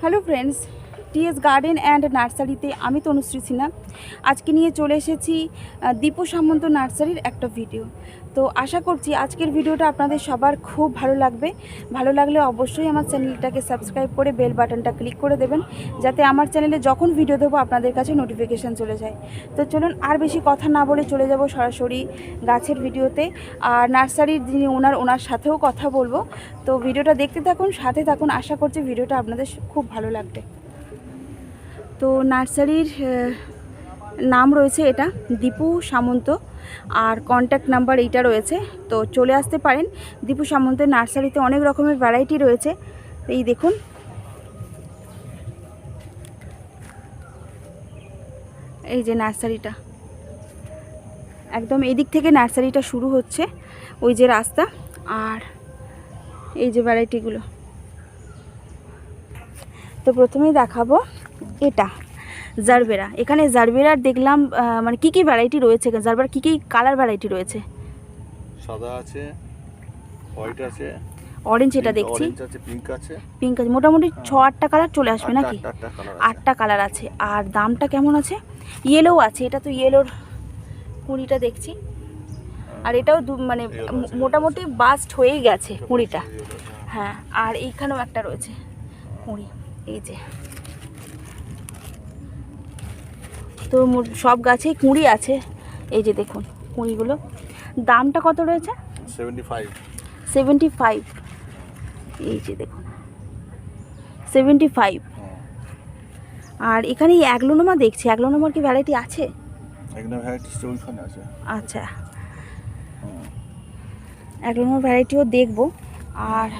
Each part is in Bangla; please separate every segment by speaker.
Speaker 1: Hello friends, TS garden and নার্সারিতে আমি তনুশ্রী সিনহা আজকে নিয়ে চলে এসেছি দীপু সামন্ত নার্সারির একটা ভিডিও। তো আশা করছি আজকের ভিডিওটা আপনাদের সবার খুব ভালো লাগবে। ভালো লাগলে অবশ্যই আমার চ্যানেলটাকে সাবস্ক্রাইব করে বেল বাটনটা ক্লিক করে দেবেন, যাতে আমার চ্যানেলে যখন ভিডিও দেবো আপনাদের কাছে নোটিফিকেশান চলে যায়। তো চলুন আর বেশি কথা না বলে চলে যাব সরাসরি গাছের ভিডিওতে। আর নার্সারির যিনি ওনার সাথেও কথা বলবো। তো ভিডিওটা দেখতে থাকুন, সাথে থাকুন, আশা করছি ভিডিওটা আপনাদের খুব ভালো লাগবে। তো নার্সারির নাম রয়েছে এটা দীপু সামন্ত, আর কন্ট্যাক্ট নাম্বার এইটা রয়েছে। তো চলে আসতে পারেন দীপু সামন্তের নার্সারিতে। অনেক রকমের ভ্যারাইটি রয়েছে। এই দেখুন, এই যে নার্সারিটা একদম এই দিক থেকে নার্সারিটা শুরু হচ্ছে, ওই যে রাস্তা, আর এই যে ভ্যারাইটিগুলো। তো প্রথমেই দেখাবো এটা জারবেরা। এখানে জারবেরার দেখলাম মানে কি কি ভ্যারাইটি রয়েছে, জারবেরার কি কি কালার ভ্যারাইটি রয়েছে?
Speaker 2: সাদা আছে, হোয়াইট আছে,
Speaker 1: অরেঞ্জ, এটা দেখছি
Speaker 2: অরেঞ্জ আছে, পিঙ্ক আছে।
Speaker 1: পিঙ্ক আছে, মোটামুটি 6-8টা কালার চলে আসবে নাকি? 8টা কালার আছে। আর দামটা কেমন আছে? ইয়েলো আছে, এটা তো ইয়েলোর কুড়িটা দেখছি। আর এটাও মানে মোটামুটি বাস্ট হয়েই গেছে কুড়িটা। হ্যাঁ, আর এইখানেও একটা রয়েছে কুড়ি, এই যে। তো সব গাছেই কুঁড়ি আছে, এই যে দেখুন কুঁড়িগুলো। দামটা কত রয়েছে? 75। এই যে দেখুন 75। আর এখানে অ্যাগ্লোনোমা দেখছি, অ্যাগ্লোনোমার কি ভ্যারাইটি আছে? আচ্ছা, অ্যাগ্লোনোমার ভ্যারাইটিও দেখবো। আর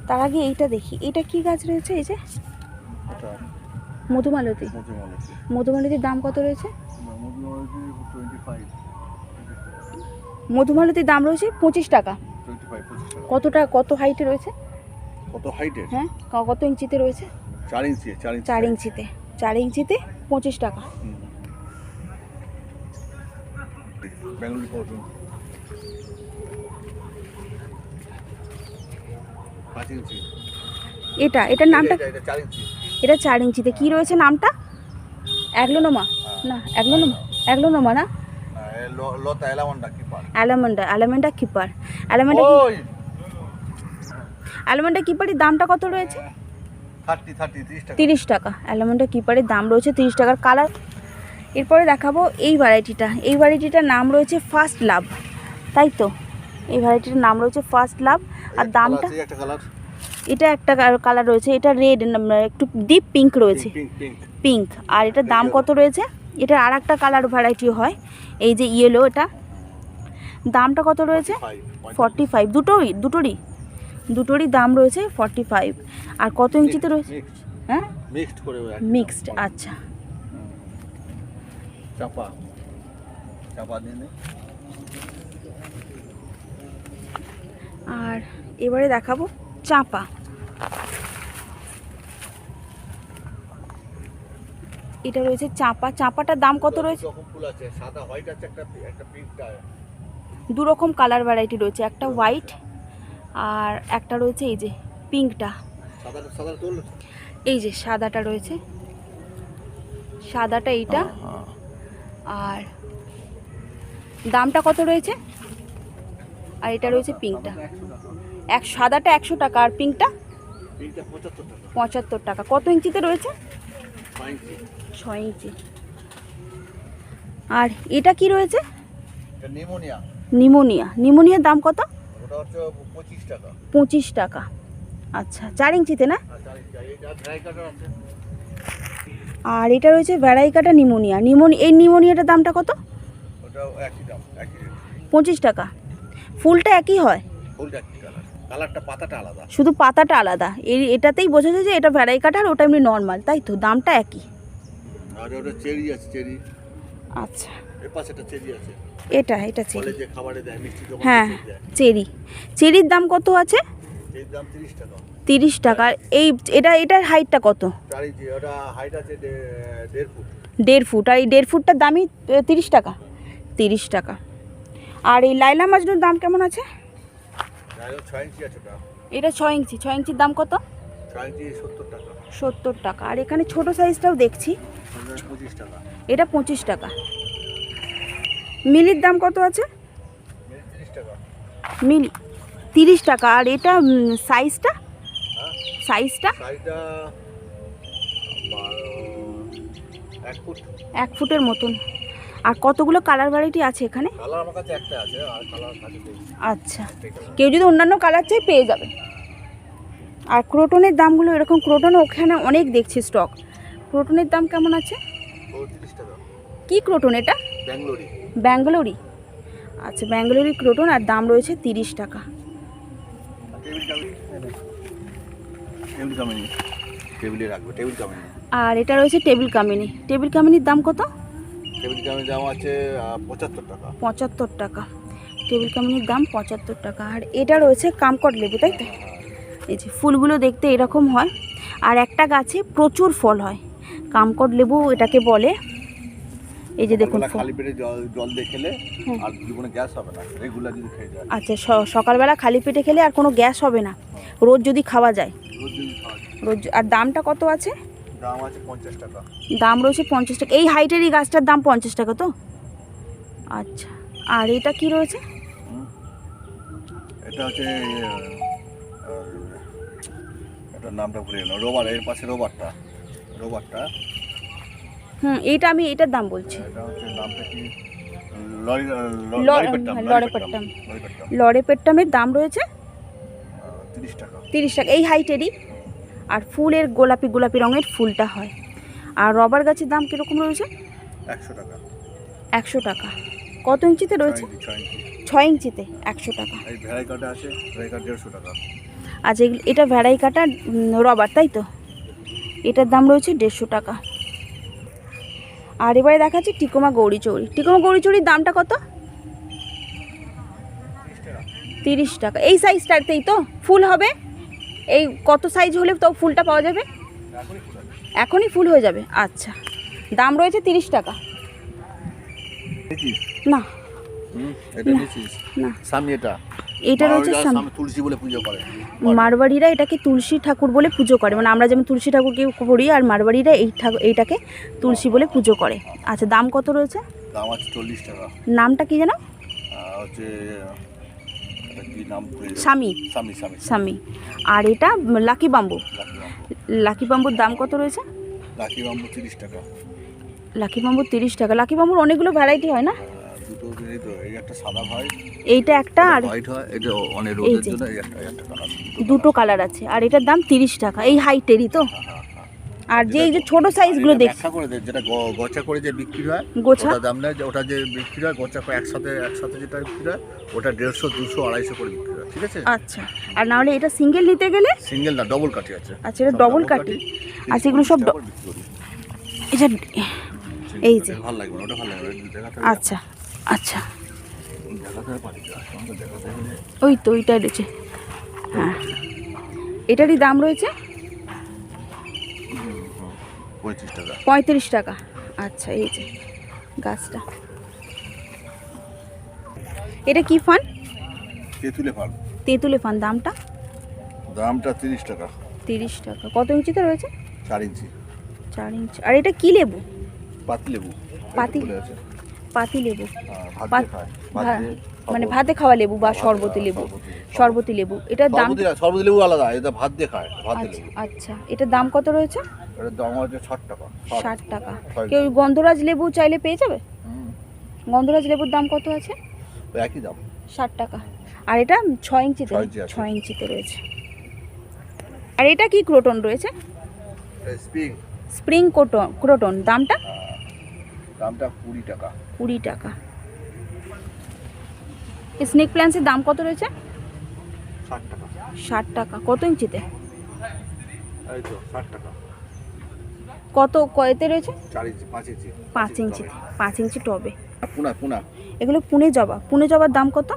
Speaker 1: তার আগে এইটা দেখি, এটা কি গাছ রয়েছে? এই যে মধুমালতী। মধুমালতির দাম কত রয়েছে? মধুমালতির দাম রয়েছে 25 টাকা। কত হাইটে রয়েছে? হ্যাঁ, কত ইঞ্চিতে রয়েছে?
Speaker 2: 4 ইঞ্চি।
Speaker 1: 4 ইঞ্চিতে 25 টাকা। এটার নামটা? এটা 4 ইঞ্চিতে কি রয়েছে নামটা? অ্যাগ্লোনোমা না? অ্যাগ্লোনোমা না, অ্যালামেন্ডা কিপার। অ্যালামেন্ডা কিপারের দামটা কত রয়েছে? 30 টাকা। অ্যালামেন্ডা কিপারের দাম রয়েছে 30 টাকার। কালার এরপরে দেখাবো এই ভ্যারাইটিটার নাম রয়েছে ফার্স্ট লাভ, তাই তো? এই ভ্যারাইটিটার নাম রয়েছে ফার্স্ট লাভ। আর দামটা? এটা একটা কালার রয়েছে, এটা রেড, একটু ডিপ পিঙ্ক রয়েছে, পিঙ্ক। আর এটার দাম কত রয়েছে? এটার আর একটা কালার ভ্যারাইটিও হয়, এই যে ইয়েলো। এটা দামটা কত রয়েছে? 45। দুটোরই দাম রয়েছে 45। আর কত ইঞ্চিতে রয়েছে? হ্যাঁ, মিক্সড। আচ্ছা, আর এবারে দেখাবো চাঁপা। এটা রয়েছে চাঁপাটার দাম কত রয়েছে? দু রকম কালার ভ্যারাইটি রয়েছে, একটা হোয়াইট আর একটা রয়েছে এই যে পিঙ্কটা। এই যে সাদাটা রয়েছে, সাদাটা এইটা। আর দামটা কত রয়েছে? আর এটা রয়েছে পিঙ্কটা, সাদাটা 100 টাকা, আর পিঙ্কটা 75 টাকা। কত ইঞ্চিতে রয়েছে? 6 ইঞ্চি। আর এটা কি রয়েছে? নিমোনিয়ার দাম কত? 25 টাকা। আচ্ছা, 4 ইঞ্চিতে না? আর এটা রয়েছে ভ্যারাইকাটা নিমোনিয়া। এই নিমোনিয়াটার দামটা কত? 25 টাকা। ফুলটা একই হয়, শুধু পাতাটা আলাদা। এটাতেই বোঝা যায় যে এটা ভ্যারাইকাটা, আর ওটা এমনি নর্মাল, তাই তো? দামটা একই। আচ্ছা, এটা চেরি। হ্যাঁ, চেরির দাম কত আছে? 30 টাকা। এটার হাইটটা কত? 1.5 ফুট। আর এই 1.5 ফুটটার দামই 30 টাকা। আর এই লাইলা মাজনুর দাম কেমন আছে? এটা 6 ইঞ্চির দাম কত?
Speaker 2: 4 ইঞ্চি 70 টাকা।
Speaker 1: 70 টাকা। আর এখানে ছোট সাইজটাও দেখছি,
Speaker 2: 25 টাকা।
Speaker 1: এটা 25 টাকা। মিলির দাম কত আছে?
Speaker 2: 30 টাকা।
Speaker 1: মিল 30 টাকা। আর এটা সাইজটা?
Speaker 2: হ্যাঁ
Speaker 1: সাইজটা
Speaker 2: সাইজটা 1 ফুট।
Speaker 1: 1 ফুটের মতন। আর কতগুলো কালার ভ্যারাইটি আছে এখানে?
Speaker 2: কালার আমার কাছে একটা আছে, আর কালার কাছে নেই।
Speaker 1: আচ্ছা, কেউ যদি অন্যান্য কালার চাই পেয়ে যাবে। আর ক্রোটনের দামগুলো এরকম, ক্রোটন ওখানে অনেক দেখছি স্টক। ক্রোটনের দাম কেমন আছে?
Speaker 2: 30 টাকা।
Speaker 1: কি ক্রোটন এটা?
Speaker 2: ব্যাঙ্গালোরি।
Speaker 1: ব্যাঙ্গালোরি। আচ্ছা, ব্যাঙ্গালোরি ক্রোটন, আর দাম রয়েছে 30 টাকা।
Speaker 2: টেবিলে রাখবে, টেবিল কামিনী।
Speaker 1: আর এটা রয়েছে টেবিল কামিনী। টেবিল কামিনীর দাম কত?
Speaker 2: টেবিল কামিনীর দাম আছে 75 টাকা।
Speaker 1: 75 টাকা। টেবিল কামিনীর দাম 75 টাকা। আর এটা রয়েছে কামকট লেবু, তাই তো? এই যে ফুলগুলো দেখতে এরকম হয়, আর একটা গাছে প্রচুর ফল হয়। কামকট লেবু এটাকে বলে। এই যে দেখুন,
Speaker 2: খালি পেটে জল দিয়ে খেলে আর জীবনে গ্যাস হবে না, রেগুলার যদি খেয়ে যায়।
Speaker 1: আচ্ছা, সকালবেলা খালি পেটে খেলে আর কোনো গ্যাস হবে না, রোজ যদি খাওয়া যায়। রোজ। আর দামটা কত আছে?
Speaker 2: দাম আছে 50 টাকা। দাম
Speaker 1: রয়েছে 50 টাকা। এই হাইটের এই গাছটার দাম 50 টাকা তো? আচ্ছা। আর এটা কি রয়েছে?
Speaker 2: এটা হচ্ছে এটার নামটা ভুলে গেলাম। রোবার, এর পাশে রোবারটা।
Speaker 1: এইটা আমি এটার দাম বলছি।
Speaker 2: এটা হচ্ছে নামটা কি?
Speaker 1: লরেপেট্টামের দাম রয়েছে
Speaker 2: 30 টাকা।
Speaker 1: 30 টাকা। এই হাইটেরই। আর ফুলের গোলাপি গোলাপি রঙের ফুলটা হয়। আর রবার গাছের দাম কীরকম রয়েছে?
Speaker 2: 100 টাকা।
Speaker 1: 100 টাকা। কত ইঞ্চিতে রয়েছে? 6 ইঞ্চিতে 100 টাকা।
Speaker 2: এই ভ্যারাইকাটা আছে, ভ্যারাইকা 150 টাকা।
Speaker 1: আচ্ছা, এটা ভ্যারাইকাটা রবার, তাই তো? এটার দাম রয়েছে 150 টাকা। আর এবারে দেখাচ্ছি টিকোমা গৌরী চৌরি। টিকোমা গৌরী চৌরির দামটা কত? 30 টাকা। এই সাইজটাতেই তো ফুল হবে? এই কত সাইজ হলে তো ফুলটা পাওয়া যাবে? এখনই ফুল হয়ে যাবে। আচ্ছা, দাম রয়েছে 30 টাকা। না,
Speaker 2: এটা নিছিস
Speaker 1: না,
Speaker 2: সামনে
Speaker 1: এটা রয়েছে
Speaker 2: তুলসী বলে পুজো করে।
Speaker 1: মারবাড়িরা এটাকে তুলসী ঠাকুর বলে পুজো করে, মানে আমরা যেমন তুলসী ঠাকুরকে করি, আর মারবাড়িরা এইটাকে তুলসী বলে পুজো করে। আচ্ছা, দাম কত রয়েছে?
Speaker 2: দাম আছে 40 টাকা।
Speaker 1: নামটা কি জানো?
Speaker 2: হচ্ছে কি নাম?
Speaker 1: স্বামী। আর এটা লাকি বাম্বু। লাকি বাম্বুর দাম কত রয়েছে?
Speaker 2: লাকি বাম্বু 30 টাকা।
Speaker 1: লাকি বাম্বু 30 টাকা। লাকি বাম্বুর অনেকগুলো ভ্যারাইটি হয় না?
Speaker 2: দুটো এই তো, এই একটা সাদা হয়,
Speaker 1: এইটা একটা, আর
Speaker 2: হোয়াইট হয়। এটা অনেক রোদের জন্য এই একটা কালার,
Speaker 1: দুটো কালার আছে। আর এটার দাম 30 টাকা। এই হাইটেরই তো? আর যে এই যে ছোট সাইজগুলো দেখছি,
Speaker 2: ব্যাখ্যা করে যেটা গোছা করে যে বিক্রি হয়,
Speaker 1: গোছা
Speaker 2: ওটা দাম নেয়। ওটা যে বিক্রি হয় গোছা করে একসাথে যেটা বিক্রি হয়, ওটা 150, 200, 250 করে বিক্রি হয়। ঠিক আছে?
Speaker 1: আচ্ছা। আর না হলে এটা সিঙ্গেল নিতে গেলে?
Speaker 2: সিঙ্গেল না, ডবল কাটি আছে।
Speaker 1: আচ্ছা, এটা ডবল কাটি। আচ্ছা, এগুলো সব এটা এই যে
Speaker 2: ভালো লাগবে, ওটা ভালো লাগবে দেখাতে।
Speaker 1: আচ্ছা আচ্ছা,
Speaker 2: দেখাতে পারি, দেখাতে হলে
Speaker 1: ওই তো ওইটা রয়েছে। হ্যাঁ, এটারই দাম রয়েছে
Speaker 2: 35 টাকা।
Speaker 1: 35 টাকা। আচ্ছা, এই যে গাছটা, এটা কি ফান? তেঁতুলে ফান। দামটা
Speaker 2: 30 টাকা।
Speaker 1: 30 টাকা। কত ইঞ্চিতে রয়েছে?
Speaker 2: 4 ইঞ্চি।
Speaker 1: 4 ইঞ্চি। আর এটা কি লেবু?
Speaker 2: পাতি লেবু।
Speaker 1: মানে ভাতে খাওয়া লেবু বা শরবতি লেবু? শরবতি লেবু। এটার দাম?
Speaker 2: শরবতি লেবু আলাদা, এটা ভাত দিয়ে খায়, ভাতে লেবু।
Speaker 1: আচ্ছা, এটার দাম কত রয়েছে?
Speaker 2: এটার দাম হচ্ছে 60 টাকা।
Speaker 1: 60 টাকা। কেউ গন্ধরাজ লেবু চাইলে পেয়ে যাবে? গন্ধরাজ লেবুর দাম কত আছে?
Speaker 2: একই দাম,
Speaker 1: 60 টাকা। আর এটা 6 ইঞ্চিতে? 6 ইঞ্চিতে রয়েছে। আর এটা কি ক্রোটন রয়েছে? Spring croton. দামটা?
Speaker 2: 20 টাকা।
Speaker 1: 20 টাকা। স্নেক প্ল্যান্টসের দাম কত রয়েছে?
Speaker 2: 60 টাকা।
Speaker 1: 60 টাকা। কত ইঞ্চিতে?
Speaker 2: এই তো 60 টাকা।
Speaker 1: কয়তে রয়েছে?
Speaker 2: 4 ইঞ্চি, 5 ইঞ্চি।
Speaker 1: 5 ইঞ্চিতে। 5 ইঞ্চি টবে।
Speaker 2: পুনা
Speaker 1: এগুলো পুনে জবা। পুনে জবার দাম কত?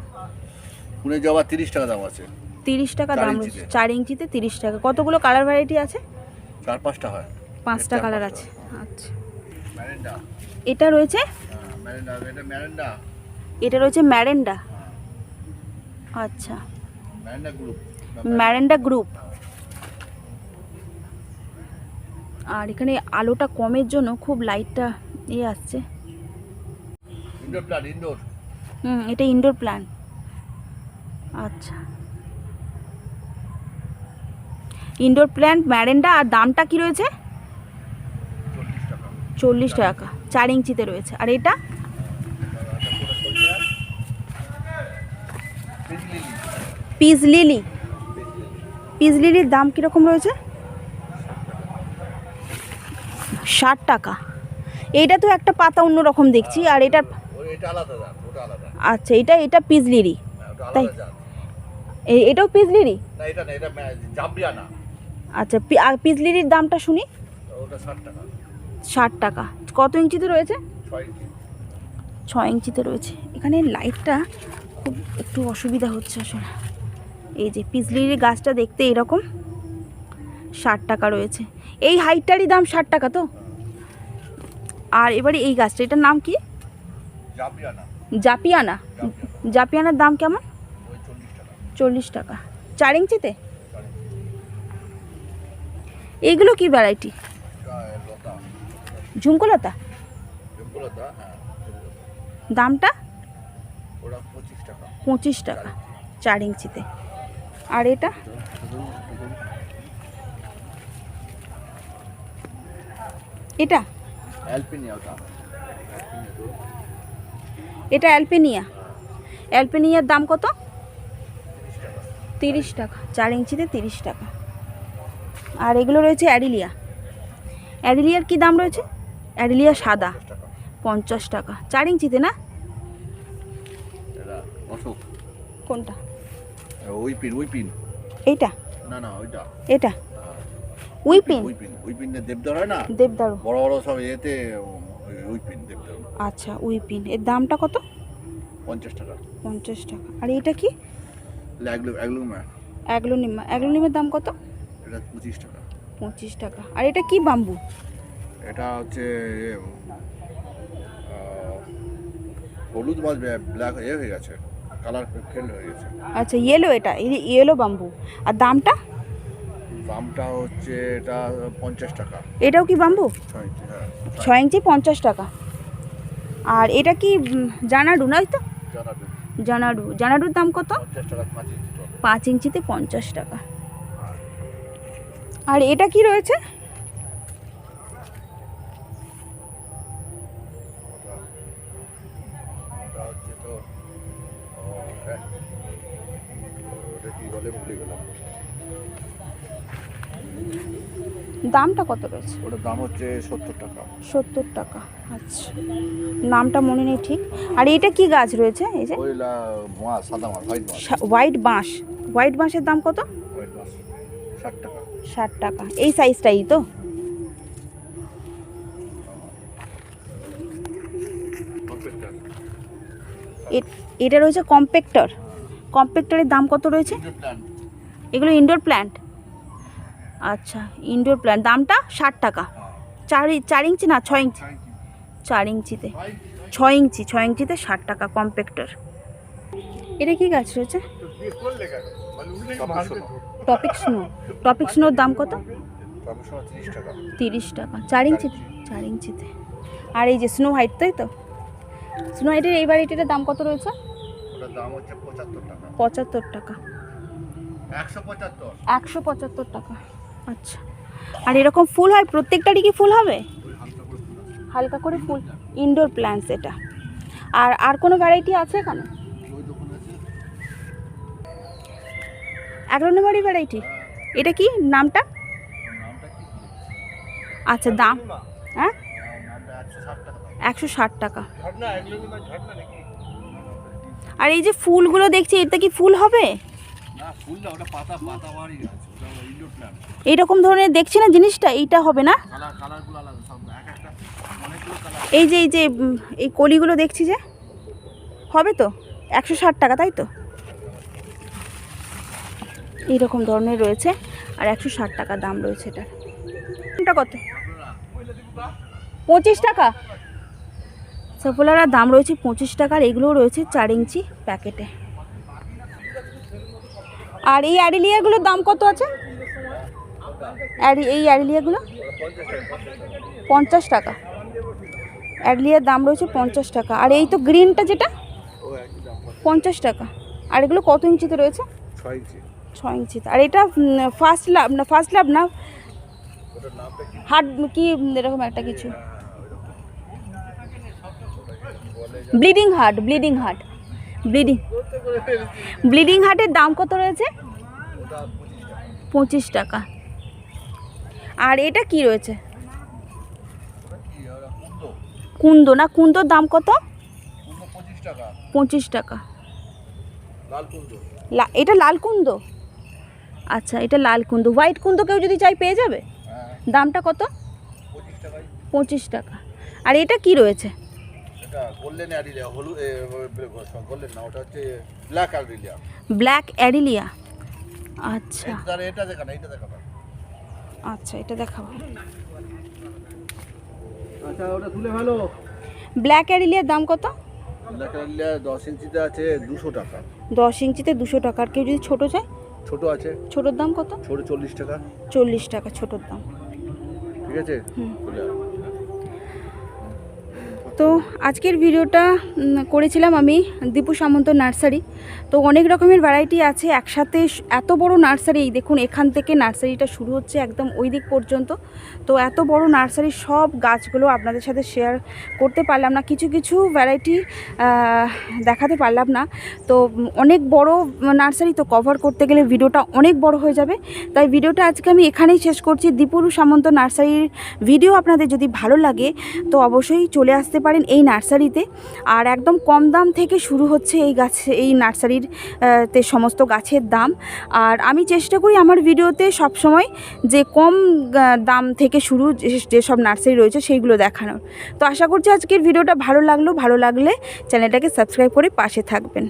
Speaker 2: পুনে জবা 30 টাকা দাম আছে।
Speaker 1: 30 টাকা দাম রয়েছে। 4 ইঞ্চিতে 30 টাকা। কতগুলো কালার ভ্যারাইটি আছে?
Speaker 2: 4-5টা হয়।
Speaker 1: 5টা কালার আছে। আচ্ছা,
Speaker 2: ম্যারেন্ডা।
Speaker 1: এটা রয়েছে এটা রয়েছে ম্যারেন্ডা। আচ্ছা, ম্যারেন্ডা গ্রুপ। আর এখানে আলোটা কমের জন্য খুব লাইটটা আসছে।
Speaker 2: Indoor plant, indoor.
Speaker 1: এটা ইনডোর প্ল্যান্ট। আচ্ছা, ইনডোর প্ল্যান্ট ম্যারেন্ডা। আর দামটা কি রয়েছে? 40 টাকা। 4 ইঞ্চিতে রয়েছে। আর এটা পিস লিলি। পিস লিলির দাম কীরকম রয়েছে? 60 টাকা। এইটা তো একটা পাতা অন্যরকম দেখছি। আর এটা আচ্ছা, এটা পিস লিলি, তাই? এটাও পিস লিলি? আচ্ছা, আর পিস লিলির দামটা শুনি। 60 টাকা। কত ইঞ্চিতে রয়েছে? 6 ইঞ্চিতে রয়েছে। এখানে লাইটটা খুব একটু অসুবিধা হচ্ছে আসলে। এই যে পিস লিলির গাছটা দেখতে এরকম, 60 টাকা রয়েছে। এই হাইটটারই দাম 60 টাকা তো? আর এবারে এই গাছটা, এটার নাম কি? জাপিয়ানা। জাপিয়ানার দাম কেমন? 40 টাকা। 4 ইঞ্চিতে? এইগুলো কি ভ্যারাইটি? ঝুমকোলতা। দামটা? 25 টাকা 4 ইঞ্চিতে। আর এটা? এটা এটা অ্যালপেনিয়া। অ্যালপেনিয়ার দাম কত? 30 টাকা। 4 ইঞ্চিতে 30 টাকা। আর এগুলো রয়েছে অ্যাডিলিয়া। অ্যাডিলিয়ার কি দাম রয়েছে? অ্যাডিলিয়া সাদা, 50 টাকা। 4 ইঞ্চিতে না? কোনটা? এইটা? এটা উইপিন।
Speaker 2: দেবদার হয় না?
Speaker 1: দেবদারু।
Speaker 2: বড় বড় সব এতে উইপিন, দেবদারু।
Speaker 1: আচ্ছা, উইপিন। এর দামটা কত?
Speaker 2: 50 টাকা।
Speaker 1: 50 টাকা। আর এটা কি?
Speaker 2: অ্যাগ্লোনিমা।
Speaker 1: অ্যাগ্লোনিমের দাম কত?
Speaker 2: এটা 25 টাকা।
Speaker 1: 25 টাকা। আর এটা কি বাম্বু?
Speaker 2: এটা হচ্ছে হলুদ মাছ, ব্ল্যাক হয়ে গেছে, কালার ফেল হয়ে গেছে।
Speaker 1: আচ্ছা, ইয়েলো। এটা ইয়েলো বাম্বু। আর দামটা?
Speaker 2: দামটা হচ্ছে এটা 50 টাকা।
Speaker 1: এটাও কি বাম্বু? 6 ইঞ্চি 50 টাকা। আর এটা কি জানাডু, নয় তো? জানাডুর দাম কত? 5 ইঞ্চিতে 50 টাকা। আর এটা কি রয়েছে? দামটা কত রয়েছে?
Speaker 2: ওটার দাম হচ্ছে 70 টাকা।
Speaker 1: 70 টাকা। আচ্ছা, নামটা মনে নেই ঠিক। আর এটা কি গাছ রয়েছে? এই যে
Speaker 2: সাদা মাছ,
Speaker 1: হোয়াইট বাঁশ। হোয়াইট বাঁশের দাম কত?
Speaker 2: 60 টাকা।
Speaker 1: 60 টাকা। এই সাইজটাই তো? এটা রয়েছে কম্প্যাক্টর। কম্প্যাক্টরের দাম কত রয়েছে? এগুলো ইনডোর প্ল্যান্ট। আচ্ছা, ইনডোর প্ল্যান্ট। দামটা 60 টাকা। 4 ইঞ্চি না 6 ইঞ্চি? 4 ইঞ্চিতে 6 ইঞ্চি। 6 ইঞ্চিতে 60 টাকা কম্প্যাক্টর। এটা কি গাছ রয়েছে? টপিক স্নোর দাম কত? 30 টাকা। 4 ইঞ্চিতে? 4 ইঞ্চিতে। আর এই যে স্নো হোয়াইট, তাই তো? স্নো হোয়াইটের এই ভ্যারাইটিটার দাম কত রয়েছে?
Speaker 2: ওটার দাম হচ্ছে 75 টাকা।
Speaker 1: 75 টাকা।
Speaker 2: 175।
Speaker 1: 175 টাকা। আচ্ছা। আর এরকম ফুল হয় প্রত্যেকটারই? কি ফুল হবে? হালকা করে ফুল। ইনডোর প্ল্যান্টস এটা। আর কোনো ভ্যারাইটি আছে এখানে? অ্যাগ্লোনিমারি ভ্যারাইটি। এটা কি নামটা? আচ্ছা, দাম? হ্যাঁ, 160 টাকা। আর এই যে ফুলগুলো দেখছি, এটা কি ফুল হবে? এইরকম ধরনের দেখছি না জিনিসটা, এইটা হবে না? এই যে এই কলিগুলো দেখছি যে, হবে তো? 160 টাকা, তাই তো? এইরকম ধরনের রয়েছে। আর 160 টাকা দাম রয়েছে এটার। এটা কত? 25 টাকা। সফলার দাম রয়েছে 25 টাকার। এগুলোও রয়েছে 4 ইঞ্চি প্যাকেটে। আর এই অ্যাডিলিয়াগুলোর দাম কত আছে? এই অ্যাডিলিয়াগুলো 50 টাকা। অ্যাডলিয়ার দাম রয়েছে 50 টাকা। আর এই তো গ্রিনটা যেটা 50 টাকা। আর এগুলো কত ইঞ্চিতে রয়েছে? 6 ইঞ্চিতে। আর এটা ফার্স্ট লাভ না হার্ট কি এরকম একটা কিছু, ব্লিডিং হার্টের দাম কত রয়েছে? 25 টাকা। আর এটা কি রয়েছে? কুন্দো না, কুন্দোর দাম কত? 25 টাকা। এটা লাল কুন্দো। আচ্ছা, এটা লাল কুন্দো। হোয়াইট কুন্দো কেউ যদি চাই পেয়ে যাবে? দামটা কত? 25 টাকা। আর এটা কি রয়েছে? ব্ল্যাক অ্যাডিলিয়া। আচ্ছা আচ্ছা, এটা দেখাবো। ব্ল্যাক অ্যাডিলিয়ার দাম কত?
Speaker 2: 10 ইঞ্চিতে আছে 200 টাকা।
Speaker 1: 10 ইঞ্চিতে 200 টাকা। আর কেউ যদি ছোট চায়?
Speaker 2: ছোট আছে।
Speaker 1: ছোটোর দাম কত?
Speaker 2: ছোট 40 টাকা।
Speaker 1: 40 টাকা ছোটোর দাম।
Speaker 2: ঠিক আছে।
Speaker 1: তো আজকের ভিডিওটা করেছিলাম আমি দীপু সামন্ত নার্সারি। তো অনেক রকমের ভ্যারাইটি আছে একসাথে। এত বড় নার্সারি, দেখুন এখান থেকে নার্সারিটা শুরু হচ্ছে একদম ওই দিক পর্যন্ত। তো এত বড় নার্সারির সব গাছগুলো আপনাদের সাথে শেয়ার করতে পারলাম না, কিছু কিছু ভ্যারাইটি দেখাতে পারলাম না। তো অনেক বড় নার্সারি, তো কভার করতে গেলে ভিডিওটা অনেক বড় হয়ে যাবে। তাই ভিডিওটা আজকে আমি এখানেই শেষ করছি। দীপু সামন্ত নার্সারির ভিডিও আপনাদের যদি ভালো লাগে তো অবশ্যই চলে আসতে পারেন এই নার্সারিতে। আর একদম কম দাম থেকে শুরু হচ্ছে এই নার্সারির তে সমস্ত গাছের দাম। আর আমি চেষ্টা করি আমার ভিডিওতে সব সময় যে কম দাম থেকে শুরু যেসব নার্সারি রয়েছে সেইগুলো দেখানোর। তো আশা করছি আজকের ভিডিওটা ভালো লাগলে চ্যানেলটাকে সাবস্ক্রাইব করে পাশে থাকবেন।